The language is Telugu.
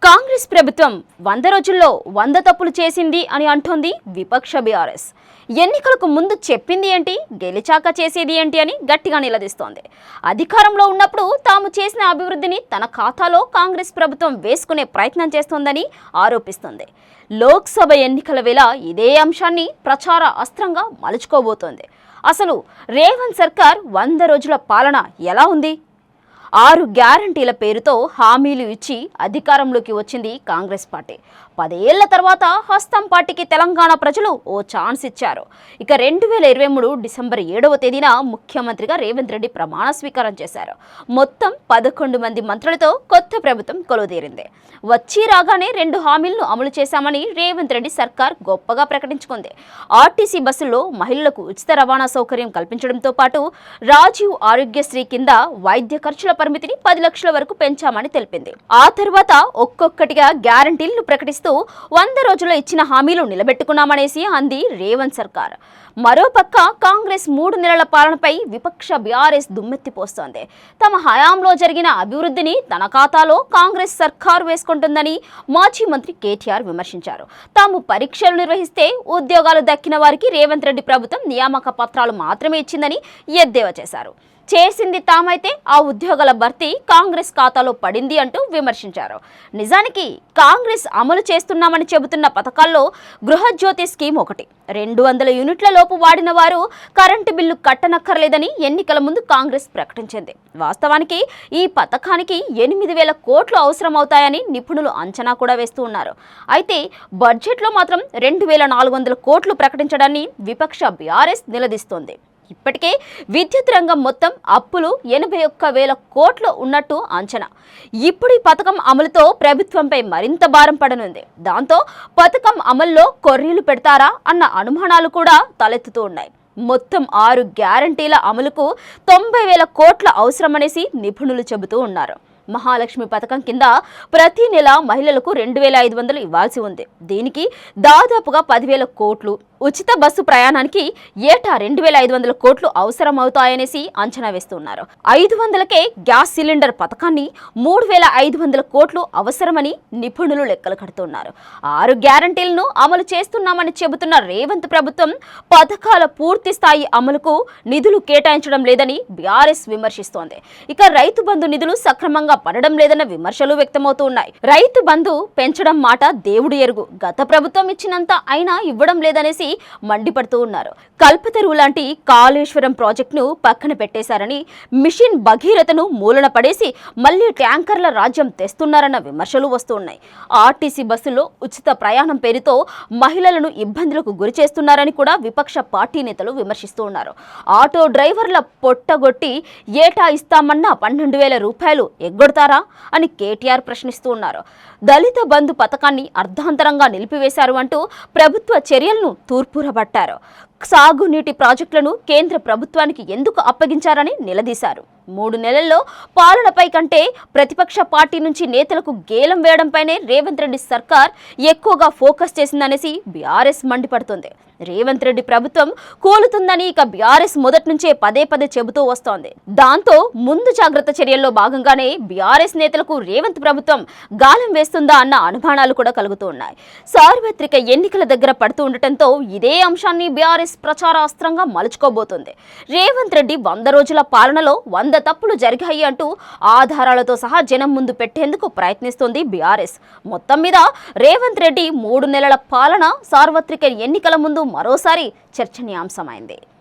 కాంగ్రెస్ ప్రభుత్వం 100 రోజుల్లో 100 తప్పులు చేసింది అని అంటోంది విపక్ష బీఆర్ఎస్. ఎన్నికలకు ముందు చెప్పింది ఏంటి, గెలిచాక చేసేది ఏంటి అని గట్టిగా నిలదీస్తోంది. అధికారంలో ఉన్నప్పుడు తాము చేసిన అభివృద్ధిని తన ఖాతాలో కాంగ్రెస్ ప్రభుత్వం వేసుకునే ప్రయత్నం చేస్తోందని ఆరోపిస్తోంది. లోక్సభ ఎన్నికల వేళ ఇదే అంశాన్ని ప్రచార అస్త్రంగా మలుచుకోబోతోంది. అసలు రేవంత్ సర్కార్ 100 రోజుల పాలన ఎలా ఉంది? 6 గ్యారంటీల పేరుతో హామీలు ఇచ్చి అధికారంలోకి వచ్చింది కాంగ్రెస్ పార్టీ. 10 ఏళ్ల తర్వాత హస్తం పార్టీకి తెలంగాణ ప్రజలు ఓ ఛాన్స్ ఇచ్చారు. ఇక 2023 డిసెంబర్ 7వ తేదీన ముఖ్యమంత్రిగా రేవంత్ రెడ్డి ప్రమాణ స్వీకారం చేశారు. మొత్తం 11 మంది మంత్రులతో కొత్త ప్రభుత్వం కొలువుదీరింది. వచ్చి రాగానే 2 హామీలను అమలు చేశామని రేవంత్ రెడ్డి సర్కార్ గొప్పగా ప్రకటించుకుంది. ఆర్టీసీ బస్సుల్లో మహిళలకు ఉచిత రవాణా సౌకర్యం కల్పించడంతో పాటు రాజీవ్ ఆరోగ్యశ్రీ కింద వైద్య ఖర్చుల పరిమితిని 10 లక్షల వరకు పెంచామని తెలిపింది. ఆ తర్వాత ఒక్కొక్కటిగా గ్యారంటీలను ప్రకటిస్తూ 100 రోజుల్లో ఇచ్చిన హామీలు నిలబెట్టుకున్నామనేసి అంది రేవంత్ సర్కార్. మరోపక్క కాంగ్రెస్ 3 నెలల పాలనపై విపక్ష బీఆర్ఎస్ దుమ్మెత్తిపోస్తోంది. తమ హయాంలో జరిగిన అభివృద్ధిని తన ఖాతాలో కాంగ్రెస్ సర్కారు వేసుకుంటుందని మాజీ మంత్రి కేటీఆర్ విమర్శించారు. తాము పరీక్షలు నిర్వహిస్తే ఉద్యోగాలు దక్కిన వారికి రేవంత్ రెడ్డి ప్రభుత్వం నియామక పత్రాలు మాత్రమే ఇచ్చిందని ఎద్దేవా చేశారు. చేసింది తామైతే ఆ ఉద్యోగాల భర్తీ కాంగ్రెస్ ఖాతాలో పడింది అంటూ విమర్శించారు. నిజానికి కాంగ్రెస్ అమలు చేస్తున్నామని చెబుతున్న పథకాల్లో గృహజ్యోతి స్కీమ్ ఒకటి. 200 యూనిట్ల లోపు వాడిన వారు కరెంటు బిల్లు కట్టనక్కర్లేదని ఎన్నికల ముందు కాంగ్రెస్ ప్రకటించింది. వాస్తవానికి ఈ పథకానికి 8,000 కోట్లు అవసరమవుతాయని నిపుణులు అంచనా కూడా వేస్తూ ఉన్నారు. అయితే బడ్జెట్లో మాత్రం 2,400 కోట్లు ప్రకటించడాన్ని విపక్ష బీఆర్ఎస్ నిలదీస్తోంది. ఇప్పటికే విద్యుత్ రంగం మొత్తం అప్పులు 81,000 కోట్లు ఉన్నట్టు అంచనా. ఇప్పుడు ఈ పథకం అమలుతో ప్రభుత్వంపై మరింత భారం పడనుంది. దాంతో పథకం అమల్లో కొర్రీలు పెడతారా అన్న అనుమానాలు కూడా తలెత్తుతూ ఉన్నాయి. మొత్తం 6 గ్యారంటీల అమలుకు 90,000 కోట్ల అవసరమనేసి నిపుణులు చెబుతూ ఉన్నారు. మహాలక్ష్మి పథకం కింద ప్రతి నెల మహిళలకు 2,500 ఇవ్వాల్సి ఉంది. దీనికి దాదాపుగా 10,000 కోట్లు, ఉచిత బస్సు ప్రయాణానికి ఏటా 2,500 కోట్లు అవసరమవుతాయనేసి అంచనా వేస్తున్నారు. 500కే గ్యాస్ సిలిండర్ పథకాన్ని 3,500 కోట్లు అవసరమని నిపుణులు లెక్కలు కడుతున్నారు. 6 గ్యారంటీలను అమలు చేస్తున్నామని చెబుతున్న రేవంత్ ప్రభుత్వం పథకాల పూర్తి స్థాయి అమలుకు నిధులు కేటాయించడం లేదని బీఆర్ఎస్ విమర్శిస్తోంది. ఇక రైతు బంధు నిధులు సక్రమంగా పడడం లేదన్న విమర్శలు వ్యక్తమవుతూ ఉన్నాయి. రైతు బంధు పెంచడం మాట దేవుడు ఎరుగు, గత ప్రభుత్వం ఇచ్చినంత అయినా ఇవ్వడం లేదనేసి మండిపడుతూ ఉన్నారు. కల్పతరువు లాంటి కాళేశ్వరం ప్రాజెక్టును పక్కన పెట్టేశారని, మిషన్ భగీరథను మూలన పడేసి మళ్లీ ట్యాంకర్ల రాజ్యం తెస్తున్నారన్న విమర్శలు వస్తున్నాయి. ఆర్టీసీ బస్సుల్లో ఉచిత ప్రయాణం పేరుతో మహిళలను ఇబ్బందులకు గురి చేస్తున్నారని కూడా విపక్ష పార్టీ నేతలు విమర్శిస్తూ ఉన్నారు. ఆటో డ్రైవర్ల పొట్టగొట్టి ఏటా ఇస్తామన్న 12,000 రూపాయలు ఎగ్గొడతారా అని కేటీఆర్ ప్రశ్నిస్తూ ఉన్నారు. దళిత బంధు పథకాన్ని అర్ధాంతరంగా నిలిపివేశారు అంటూ ప్రభుత్వ చర్యలను తూర్పురబట్టారు. సాగునీటి ప్రాజెక్టులను కేంద్ర ప్రభుత్వానికి ఎందుకు అప్పగించారని నిలదీశారు. 3 నెలల్లో పాలనపై కంటే ప్రతిపక్ష పార్టీ నుంచి నేతలకు గేలం వేయడంపైనే రేవంత్ రెడ్డి సర్కార్ ఎక్కువగా ఫోకస్ చేసిందనేసి బీఆర్ఎస్ మండిపడుతుంది. రేవంత్ రెడ్డి ప్రభుత్వం కూలుతుందని ఇక బీఆర్ఎస్ మొదటి నుంచే పదే చెబుతూ వస్తోంది. దాంతో ముందు జాగ్రత్త చర్యల్లో భాగంగానే బీఆర్ఎస్ నేతలకు రేవంత్ ప్రభుత్వం గాలం వేస్తుందా అన్న అనుమానాలు కూడా కలుగుతూ ఉన్నాయి. సార్వత్రిక ఎన్నికల దగ్గర పడుతూ ఉండటంతో ఇదే అంశాన్ని బీఆర్ఎస్ ప్రచార అస్త్రంగా మలుచుకోబోతుంది. రేవంత్ రెడ్డి 100 రోజుల పాలనలో 100 తప్పులు జరిగాయి అంటూ ఆధారాలతో సహా జనం ముందు పెట్టేందుకు ప్రయత్నిస్తోంది బీఆర్ఎస్. మొత్తం మీద రేవంత్ రెడ్డి 3 నెలల పాలన సార్వత్రిక ఎన్నికల ముందు మరోసారి చర్చనీయాంశమైంది.